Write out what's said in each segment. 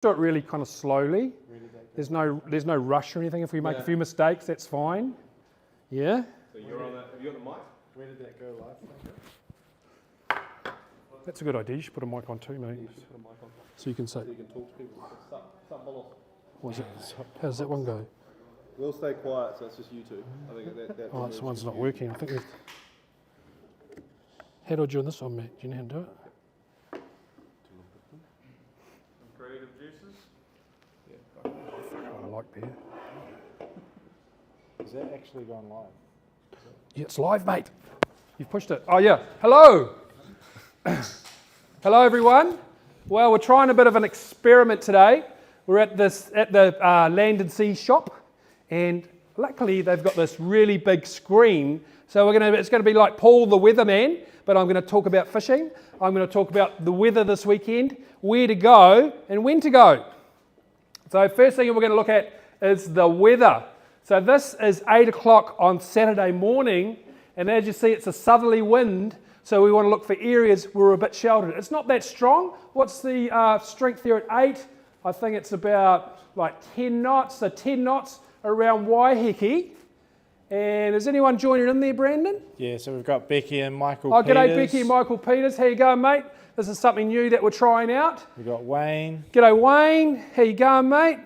Do it really kind of slowly. There's no rush or anything. If we make a few mistakes, that's fine. Yeah. So you're on that. Have you got the mic? Where did that go live? That's a good idea. You should put a mic on too, mate. You should put a mic on. So you can say. So you can talk to people. What is it? How does that one go? We'll stay quiet, so it's just you two. I think that Oh, this one's not working. I think we've... How do I join this one, Matt? Do you know how to do it? Creative juices. I like beer. Is that actually gone live? Yeah, it's live, mate. You've pushed it. Oh, yeah. Hello. Hello, everyone. Well, we're trying a bit of an experiment today. We're at the Land and Sea shop, and luckily they've got this really big screen. So it's going to be like Paul the Weatherman, but I'm going to talk about fishing. I'm going to talk about the weather this weekend, where to go, and when to go. So first thing we're going to look at is the weather. So this is 8 o'clock on Saturday morning, and as you see, it's a southerly wind. So we want to look for areas where we're a bit sheltered. It's not that strong. What's the strength there at 8? I think it's about like 10 knots. So 10 knots around Waiheke. And is anyone joining in there, Brandon? Yeah, so we've got Becky and Michael Peters. G'day Becky and Michael Peters. How you going, mate? This is something new that we're trying out. We've got Wayne. G'day Wayne. How you going, mate?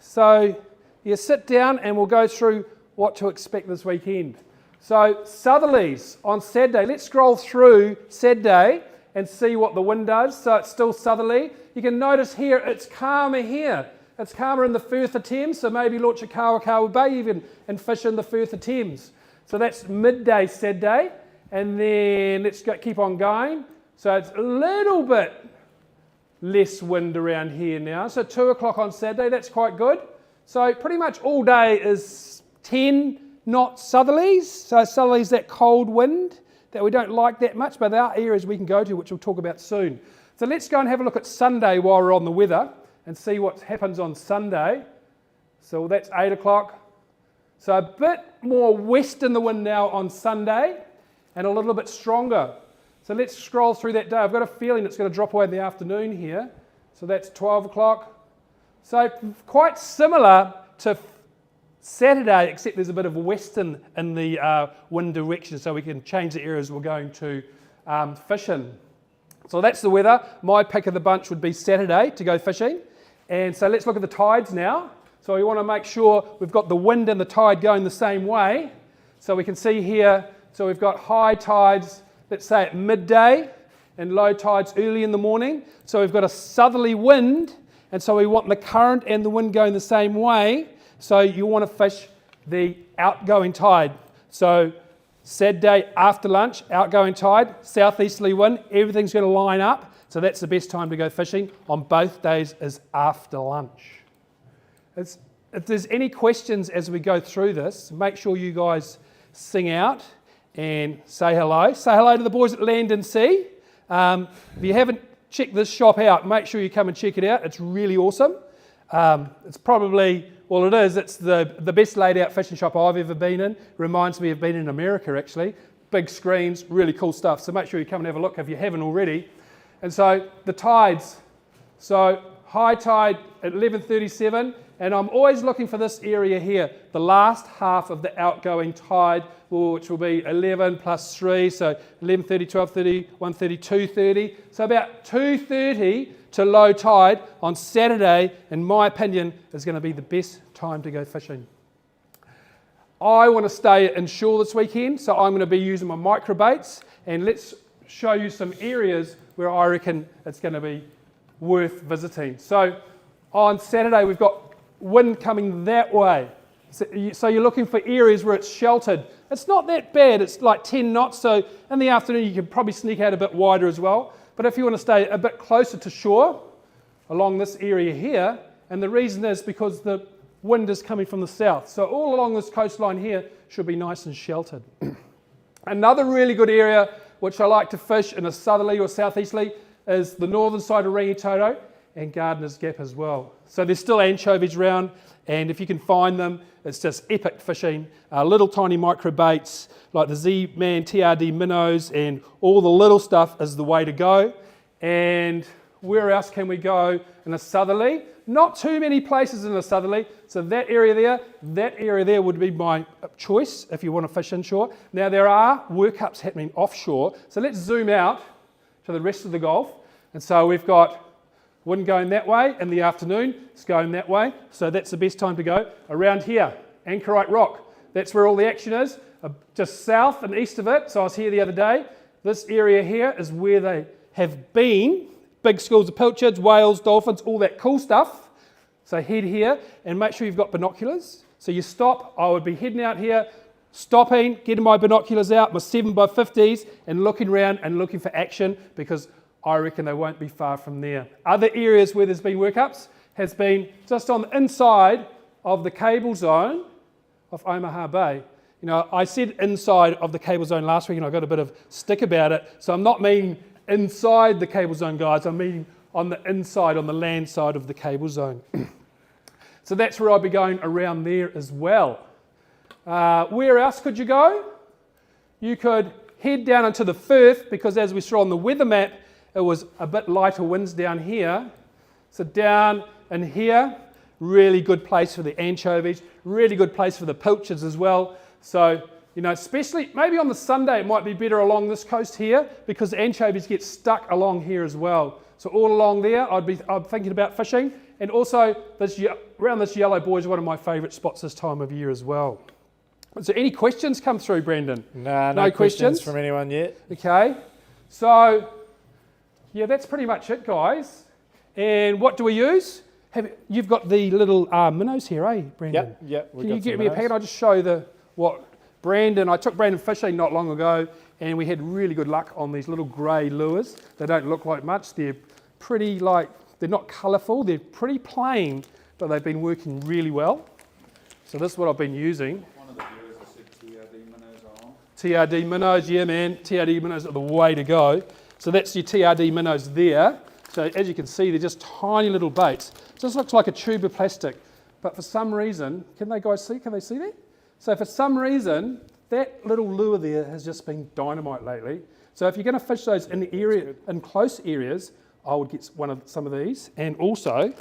So you sit down and we'll go through what to expect this weekend. So southerlies on Saturday. Let's scroll through Saturday and see what the wind does. So it's still southerly. You can notice here it's calmer here. It's calmer in the Firth of Thames, so maybe launch at Kawakawa Bay even and fish in the Firth of Thames. So that's midday Saturday, and then let's keep on going. So it's a little bit less wind around here now. So 2 o'clock on Saturday, that's quite good. So pretty much all day is 10 knot southerlies. So southerlies, that cold wind that we don't like that much, but there are areas we can go to, which we'll talk about soon. So let's go and have a look at Sunday while we're on the weather and see what happens on Sunday. So that's 8 o'clock. So a bit more west in the wind now on Sunday and a little bit stronger. So let's scroll through that day. I've got a feeling it's going to drop away in the afternoon here. So that's 12 o'clock. So quite similar to Saturday, except there's a bit of western in the wind direction, so we can change the areas we're going to fish in. So that's the weather. My pick of the bunch would be Saturday to go fishing. And so let's look at the tides now. So we want to make sure we've got the wind and the tide going the same way. So we can see here, so we've got high tides, let's say at midday, and low tides early in the morning. So we've got a southerly wind, and so we want the current and the wind going the same way. So you want to fish the outgoing tide. So Saturday after lunch, outgoing tide, southeasterly wind, everything's going to line up. So that's the best time to go fishing on both days is after lunch. If there's any questions as we go through this, make sure you guys sing out and say hello. Say hello to the boys at Land and Sea. If you haven't checked this shop out, make sure you come and check it out. It's really awesome. It's probably, well it is, it's the best laid out fishing shop I've ever been in. Reminds me of being in America actually. Big screens, really cool stuff. So make sure you come and have a look if you haven't already. And so the tides, so high tide at 11:37, and I'm always looking for this area here, the last half of the outgoing tide, which will be 11 plus 3, so 11:30, 12:30, 1:30, 2:30. So about 2:30 to low tide on Saturday, in my opinion, is going to be the best time to go fishing. I want to stay inshore this weekend, so I'm going to be using my micro baits, and let's show you some areas where I reckon it's going to be worth visiting. So on Saturday we've got wind coming that way. So you're looking for areas where it's sheltered. It's not that bad, it's like 10 knots, so in the afternoon you can probably sneak out a bit wider as well. But if you want to stay a bit closer to shore, along this area here, and the reason is because the wind is coming from the south. So all along this coastline here should be nice and sheltered. Another really good area which I like to fish in a southerly or southeasterly is the northern side of Rangitoto and Gardiner's Gap as well. So there's still anchovies around, and if you can find them, it's just epic fishing. Little tiny micro baits like the Z-Man TRD minnows and all the little stuff is the way to go. And where else can we go in a southerly? Not too many places in a southerly. So that area there would be my choice if you want to fish inshore. Now there are workups happening offshore. So let's zoom out to the rest of the Gulf. And so we've got wind going that way in the afternoon, it's going that way. So that's the best time to go. Around here, Anchorite Rock, that's where all the action is. Just south and east of it, so I was here the other day. This area here is where they have been. Big schools of pilchards, whales, dolphins, all that cool stuff. So head here and make sure you've got binoculars. So you stop, I would be heading out here, stopping, getting my binoculars out, my 7x50s, and looking around and looking for action, because I reckon they won't be far from there. Other areas where there's been workups has been just on the inside of the cable zone of Omaha Bay. You know, I said inside of the cable zone last week and I got a bit of stick about it. So I'm not meaning inside the cable zone, guys. I'm meaning on the inside, on the land side of the cable zone. So that's where I'll be going around there as well. Where else could you go? You could head down into the Firth, because as we saw on the weather map, it was a bit lighter winds down here. So down in here, really good place for the anchovies, really good place for the pilchards as well. So, you know, especially maybe on the Sunday, it might be better along this coast here, because the anchovies get stuck along here as well. So all along there, I'm thinking about fishing. And also, around this yellow buoy is one of my favourite spots this time of year as well. Is there any questions come through, Brendan? No questions from anyone yet. Okay. So, yeah, that's pretty much it, guys. And what do we use? You've got the little minnows here, eh, Brandon? Yep. Can you get me a packet? I'll just show you I took Brandon fishing not long ago, and we had really good luck on these little grey lures. They don't look like much. They're pretty they're not colourful. They're pretty plain, but they've been working really well. So this is what I've been using. One of the viewers has said TRD minnows are on. TRD minnows, yeah, man. TRD minnows are the way to go. So that's your TRD minnows there. So as you can see, they're just tiny little baits. Just looks like a tube of plastic. But for some reason, can they see that? So for some reason, that little lure there has just been dynamite lately. So if you're going to fish those in the area, in close areas, I would get some of these. And also,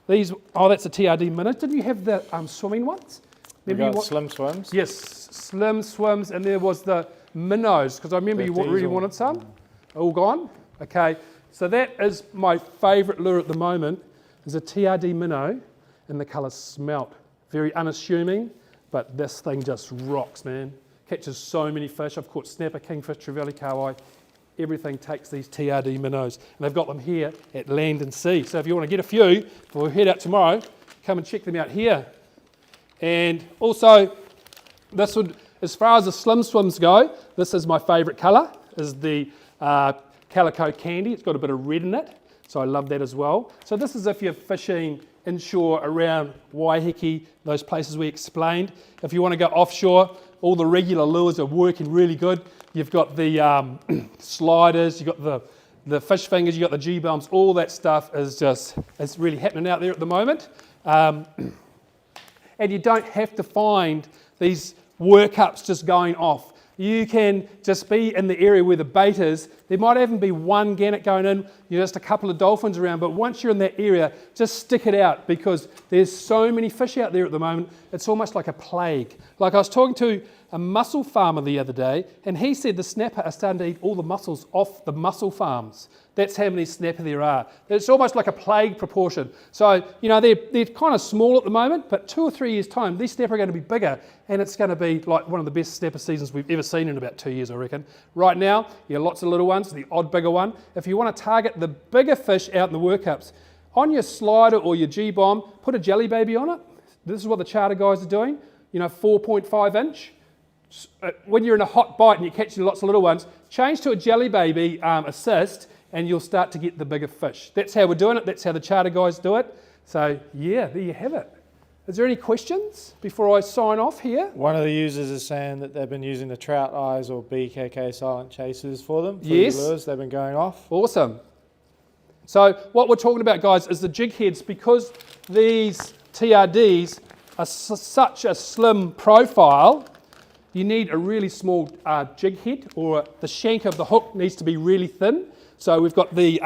these, that's a TRD minnow. Did you have the swimming ones? We got slim swims. Yes, slim swims, and there was the minnows, because I remember you really wanted some. All gone? Okay, so that is my favourite lure at the moment, is a TRD minnow, and the colour smelt. Very unassuming, but this thing just rocks, man. Catches so many fish. I've caught snapper, kingfish, trevally, kowai. Everything takes these TRD minnows. And they've got them here at Land and Sea. So if you want to get a few, before we head out tomorrow, come and check them out here. And also, this would, as far as the slim swims go, this is my favourite colour, is the Calico Candy. It's got a bit of red in it, so I love that as well. So this is if you're fishing inshore around Waiheke, those places we explained. If you want to go offshore, all the regular lures are working really good. You've got the sliders, you've got the fish fingers, you've got the G-bombs, all that stuff is really happening out there at the moment. And you don't have to find these workups just going off. You can just be in the area where the bait is. There might even be one gannet going in, just a couple of dolphins around, but once you're in that area, just stick it out, because there's so many fish out there at the moment, it's almost like a plague. Like I was talking to a mussel farmer the other day, and he said the snapper are starting to eat all the mussels off the mussel farms. That's how many snapper there are. It's almost like a plague proportion. So, they're kind of small at the moment, but 2 or 3 years' time, these snapper are going to be bigger, and it's going to be like one of the best snapper seasons we've ever seen in about 2 years, I reckon. Right now, you have lots of little ones, the odd bigger one. If you want to target the bigger fish out in the workups, on your slider or your G-bomb, put a jelly baby on it. This is what the charter guys are doing, 4.5 inch. When you're in a hot bite and you're catching lots of little ones, change to a jelly baby assist, and you'll start to get the bigger fish. That's how we're doing it. That's how the charter guys do it. So, yeah, there you have it. Is there any questions before I sign off here? One of the users is saying that they've been using the trout eyes or BKK silent chasers for them. Yes. The lures, they've been going off. Awesome. So what we're talking about, guys, is the jig heads. Because these TRDs are such a slim profile, you need a really small jig head, or the shank of the hook needs to be really thin. So we've got the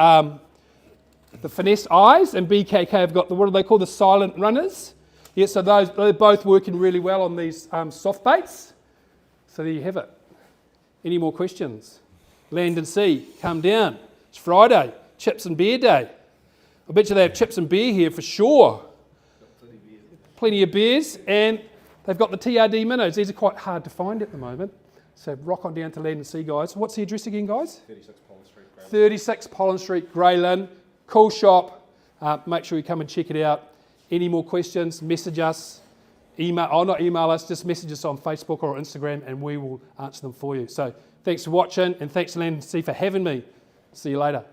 the Finesse Eyes, and BKK have got the, what do they call, the Silent Runners. Yeah, so they're both working really well on these soft baits. So there you have it. Any more questions? Land and Sea, come down. It's Friday, chips and beer day. I bet you they have chips and beer here for sure. Plenty of beers, and they've got the TRD minnows. These are quite hard to find at the moment. So rock on down to Land and Sea, guys. What's the address again, guys? 36 Pollen Street, Greyland. 36 Pollen Street, Greyland. Cool shop. Make sure you come and check it out. Any more questions, message us. Not email us, just message us on Facebook or Instagram, and we will answer them for you. So thanks for watching, and thanks to Land and Sea for having me. See you later.